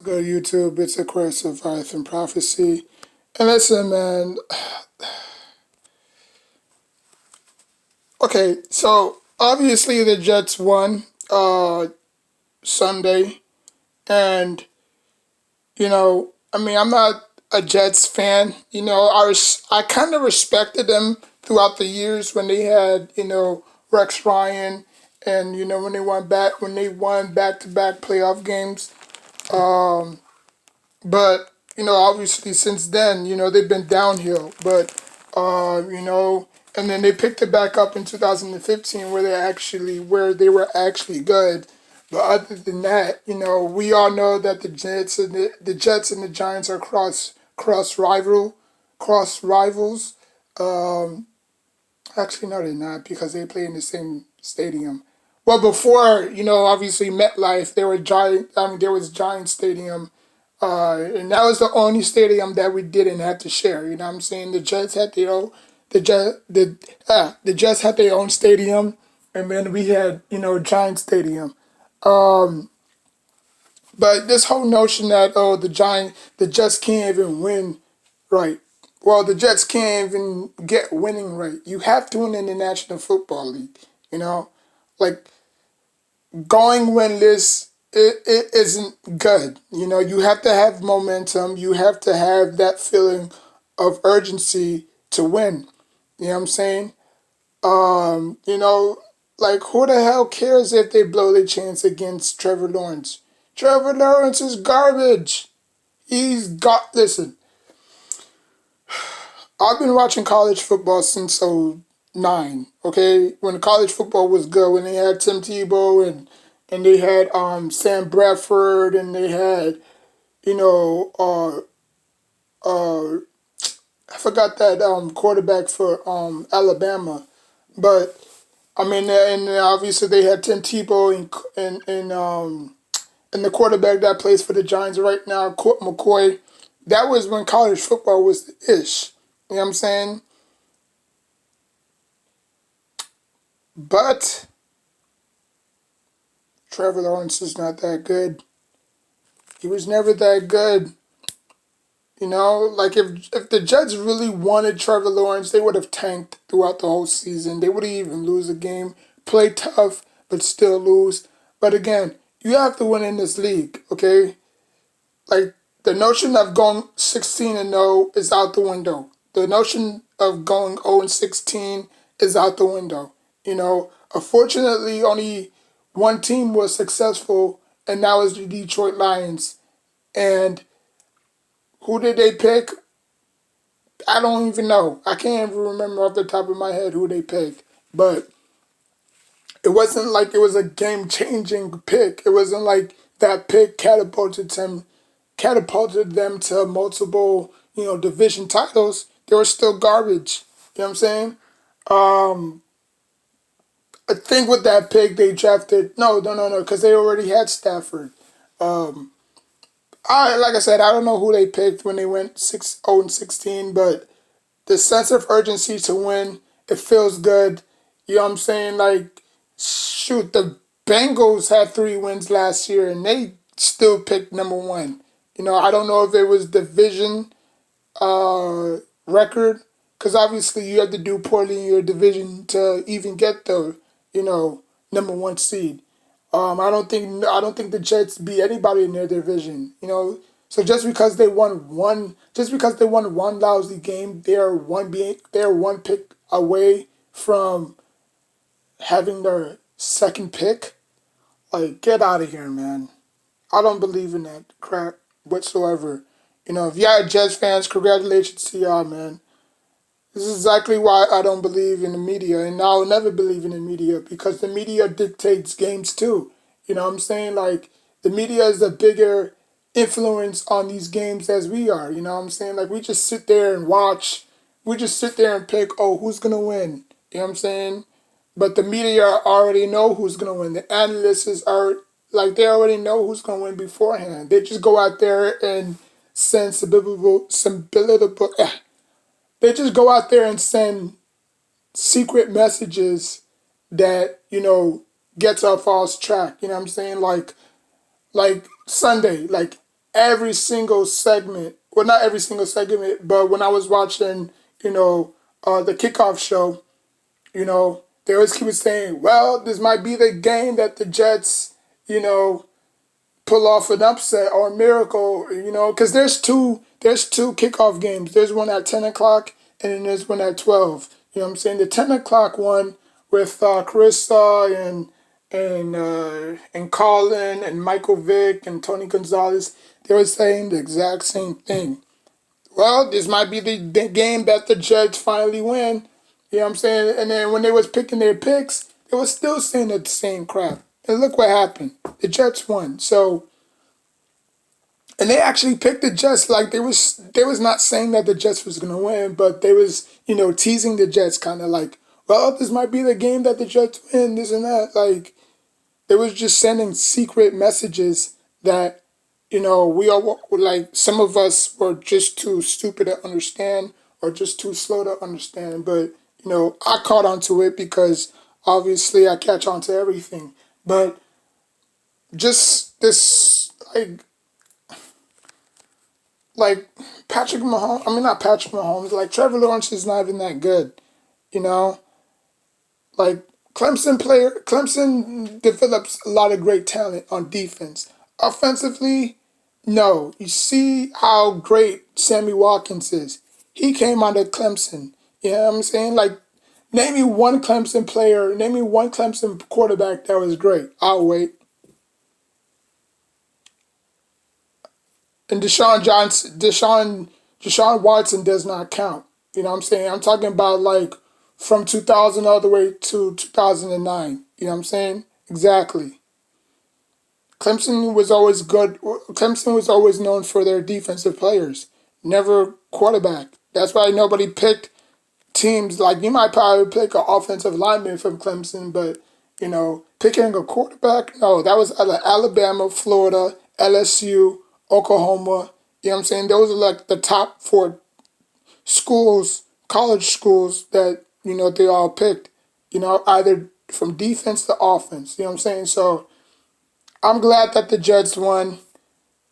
good, YouTube? It's a Chris of Faith and Prophecy. And listen, man. Okay, so obviously the Jets won Sunday, and I'm not a Jets fan. I kind of respected them throughout the years when they had Rex Ryan, and when they won back to back playoff games. Um, But, obviously since then, they've been downhill. But, and then they picked it back up in 2015 where they were actually good. But other than that, we all know that the Jets and the Giants are cross rivals. Um, Actually, no, they're not because they play in the same stadium. Well, before, obviously MetLife, there was Giant Stadium, and that was the only stadium that we didn't have to share. You know what I'm saying? The Jets had their own, the Jets had their own stadium, and then we had Giant Stadium. Um, but this whole notion that the Jets can't even win right. Well, the Jets can't even get winning right. You have to win in the National Football League. You know, like going winless, it isn't good. You have to have momentum. You have to have that feeling of urgency to win. You know what I'm saying? Um, you know, like who the hell cares if they blow their chance against Trevor Lawrence? Trevor Lawrence is garbage. He's got listen. I've been watching college football since '09. Okay, when college football was good, when they had Tim Tebow and they had Sam Bradford and they had you know I forgot that quarterback for Alabama, but I mean and obviously they had Tim Tebow and the quarterback that plays for the Giants right now, Colt McCoy. That was when college football was the ish. You know what I'm saying? But Trevor Lawrence is not that good. He was never that good. Like if the Jets really wanted Trevor Lawrence, they would have tanked throughout the whole season. They would have even lose a game, play tough, but still lose. But again, you have to win in this league, okay? Like the notion of going 16-0 is out the window. The notion of going 0-16 is out the window. Unfortunately, only one team was successful, and that was the Detroit Lions. And who did they pick? I don't even know. I can't even remember off the top of my head who they picked. But it wasn't like it was a game changing pick. It wasn't like that pick catapulted them to multiple, division titles. They were still garbage. You know what I'm saying? Um, I think with that pick they drafted no, because they already had Stafford. Um, I like I said, I don't know who they picked when they went 6-0-16, but the sense of urgency to win, it feels good. You know what I'm saying? Like, shoot, the Bengals had 3 wins last year and they still picked number one. I don't know if it was division record, because obviously you have to do poorly in your division to even get the, you know, number one seed. I don't think the Jets beat anybody in their division. So just because they won one lousy game, they're one pick away from having their second pick. Like, get out of here, man. I don't believe in that crap whatsoever. If y'all Jets fans, congratulations to y'all, man. This is exactly why I don't believe in the media, and I'll never believe in the media because the media dictates games too. You know what I'm saying? Like, the media is a bigger influence on these games as we are. You know what I'm saying? Like, we just sit there and watch. We just sit there and pick, oh, who's going to win? You know what I'm saying? But the media already know who's going to win. The analysts are, like, they already know who's going to win beforehand. They just go out there and send they just go out there and send secret messages that gets off false track. You know what I'm saying? Like Sunday, like every single segment. Well, not every single segment, but when I was watching, the kickoff show, they always keep saying, well, this might be the game that the Jets, you know, pull off an upset or a miracle, because there's two kickoff games. There's one at 10 o'clock and then there's one at 12. You know what I'm saying? The 10 o'clock one with Carissa and Colin and Michael Vick and Tony Gonzalez, they were saying the exact same thing. Well, this might be the game that the Jets finally win. You know what I'm saying? And then when they was picking their picks, they was still saying the same crap. And look what happened. The Jets won. So, and they actually picked the Jets like they was not saying that the Jets was gonna win, but they was, teasing the Jets kind of like, well, this might be the game that the Jets win, this and that. Like, they was just sending secret messages that, we all, like, some of us were just too stupid to understand or just too slow to understand. But, I caught on to it because obviously I catch on to everything. But just this, like Patrick Mahomes, I mean, not Patrick Mahomes, like Trevor Lawrence is not even that good, you know? Like Clemson develops a lot of great talent on defense. Offensively, no. You see how great Sammy Watkins is. He came out of Clemson. You know what I'm saying? Like, name me one Clemson quarterback that was great. I'll wait. And Deshaun Watson does not count. You know what I'm saying? I'm talking about like from 2000 all the way to 2009. You know what I'm saying? Exactly. Clemson was always good. Clemson was always known for their defensive players, never quarterback. That's why nobody picked teams. Like, you might probably pick an offensive lineman from Clemson, but picking a quarterback, no, that was out of Alabama, Florida, LSU, Oklahoma. You know what I'm saying? Those are like the top four schools, college schools that they all picked. Either from defense to offense. You know what I'm saying? So I'm glad that the Jets won.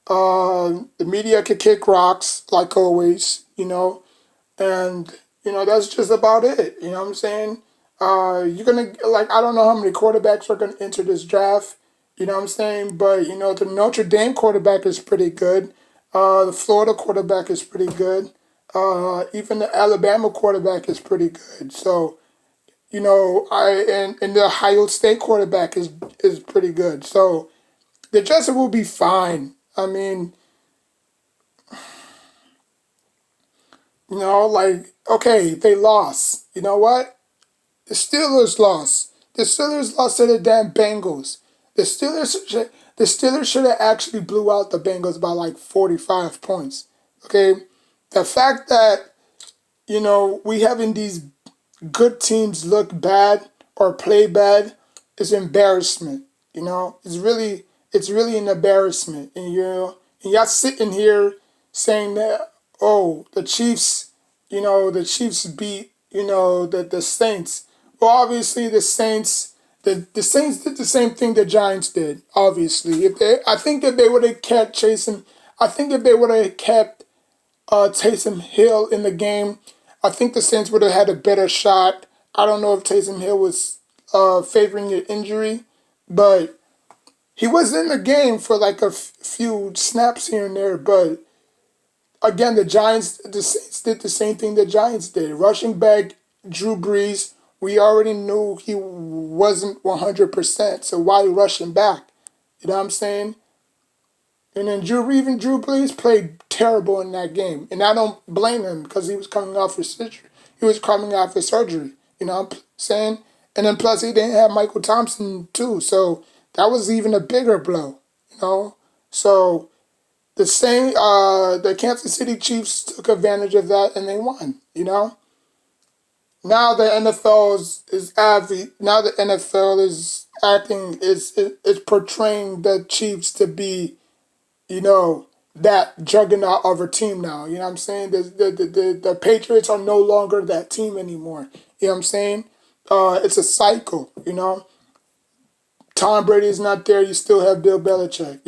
The media could kick rocks like always. And that's just about it. You know what I'm saying? You're gonna, like, I don't know how many quarterbacks are gonna enter this draft. You know what I'm saying? But the Notre Dame quarterback is pretty good. The Florida quarterback is pretty good. Even the Alabama quarterback is pretty good. So and the Ohio State quarterback is pretty good. So the Jets will be fine. I mean, like, okay, they lost. You know what? The Steelers lost. The Steelers lost to the damn Bengals. The Steelers should have actually blew out the Bengals by like 45 points. Okay? The fact that, we having these good teams look bad or play bad is embarrassment. It's really an embarrassment. And and y'all sitting here saying that, oh, the Chiefs beat, the Saints. Well, obviously the Saints did the same thing the Giants did. Obviously, I think if they would have kept chasing, I think if they would have kept Taysom Hill in the game, I think the Saints would have had a better shot. I don't know if Taysom Hill was favoring an injury, but he was in the game for like a few snaps here and there. But again, the Saints did the same thing the Giants did. Rushing back Drew Brees, we already knew he wasn't 100%, so why rush him back? You know what I'm saying? And then even Drew Brees played terrible in that game. And I don't blame him because he was coming off his surgery. He was coming off his surgery. You know what I'm saying? And then plus he didn't have Michael Thompson too. So that was even a bigger blow. So the Kansas City Chiefs took advantage of that and they won. Now the NFL now the NFL is acting is portraying the Chiefs to be, that juggernaut of a team now. You know what I'm saying? The Patriots are no longer that team anymore. You know what I'm saying? It's a cycle. Tom Brady is not there. You still have Bill Belichick.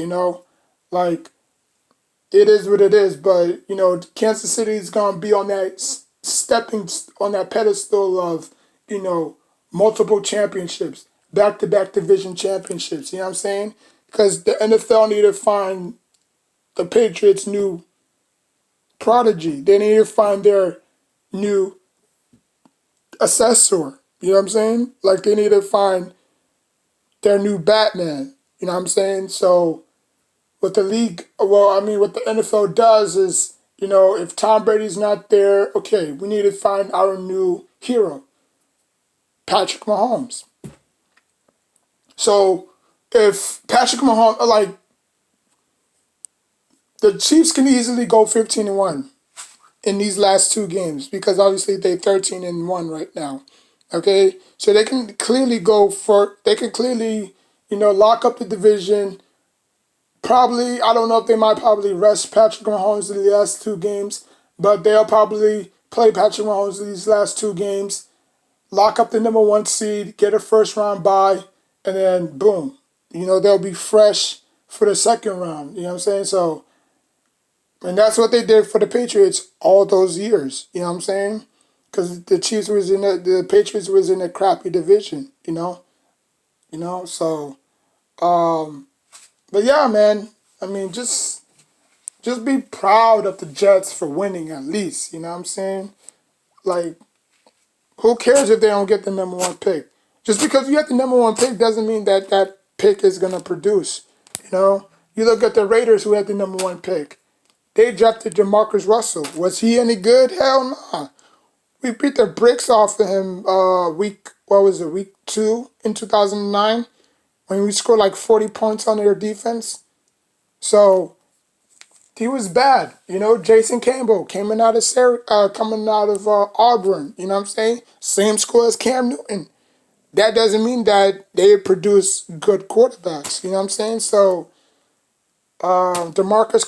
Like, it is what it is. But Kansas City is gonna be on that stepping on that pedestal of you know multiple championships, back to back division championships. You know what I'm saying? Because the NFL need to find the Patriots' new prodigy. They need to find their new assessor. You know what I'm saying? Like they need to find their new Batman. You know what I'm saying? So what the league, well, I mean, what the NFL does is, if Tom Brady's not there, okay, we need to find our new hero, Patrick Mahomes. So if Patrick Mahomes, like the Chiefs can easily go 15-1 in these last two games because obviously they're 13-1 right now. Okay, so they can clearly they can clearly, lock up the division. Probably, I don't know if they might probably rest Patrick Mahomes in the last two games, but they'll probably play Patrick Mahomes in these last two games, lock up the number one seed, get a first round bye, and then boom, they'll be fresh for the second round. You know what I'm saying? So, and that's what they did for the Patriots all those years. You know what I'm saying? Because the Chiefs was the Patriots was in a crappy division. So, but yeah, man. I mean, just be proud of the Jets for winning at least. You know what I'm saying? Like, who cares if they don't get the number one pick? Just because you get the number one pick doesn't mean that that pick is gonna produce. You look at the Raiders who had the number one pick. They drafted Jamarcus Russell. Was he any good? Hell nah. We beat the bricks off of him week 2 in 2009 when we scored like 40 points on their defense. So he was bad. Jason Campbell coming out of Auburn. You know what I'm saying? Same school as Cam Newton. That doesn't mean that they produce good quarterbacks. You know what I'm saying? So Demarcus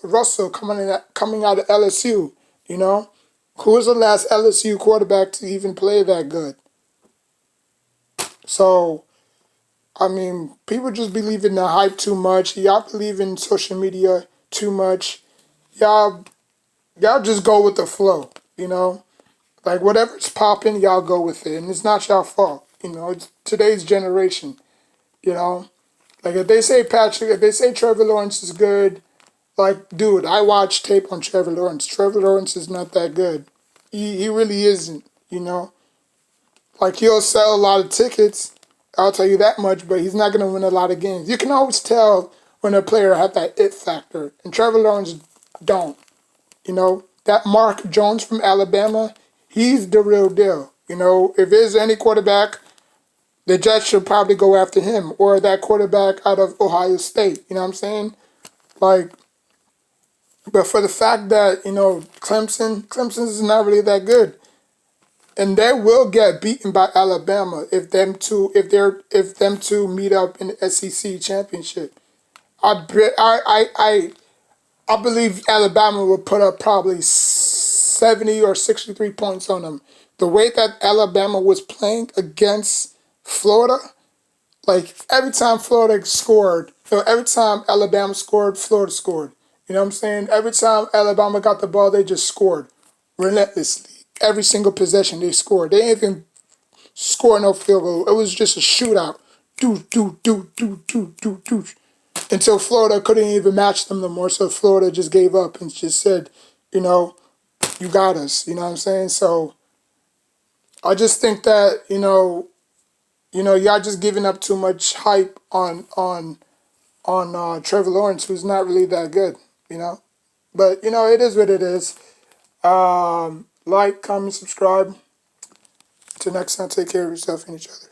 Russell coming out of LSU. You know, who was the last LSU quarterback to even play that good? So I mean, people just believe in the hype too much. Y'all believe in social media too much. Y'all, y'all just go with the flow. Like whatever's popping, y'all go with it, and it's not y'all fault. It's today's generation. You know, like if they say Trevor Lawrence is good, like dude, I watched tape on Trevor Lawrence. Trevor Lawrence is not that good. He really isn't. Like he'll sell a lot of tickets. I'll tell you that much, but he's not going to win a lot of games. You can always tell when a player has that it factor, and Trevor Lawrence don't. That Mark Jones from Alabama, he's the real deal. If there's any quarterback, the Jets should probably go after him or that quarterback out of Ohio State. You know what I'm saying? Like, but for the fact that Clemson is not really that good, and they will get beaten by Alabama if them two meet up in the SEC championship. I believe Alabama will put up probably 70 or 63 points on them. The way that Alabama was playing against Florida, like every time Florida scored, every time Alabama scored, Florida scored. You know what I'm saying? Every time Alabama got the ball, they just scored relentlessly. Every single possession they scored. They didn't even score no field goal. It was just a shootout. Do. Until Florida couldn't even match them no more. So Florida just gave up and just said, you got us. You know what I'm saying? So I just think that, y'all just giving up too much hype on Trevor Lawrence, who's not really that good, But, it is what it is. Like, comment, subscribe. Till next time, take care of yourself and each other.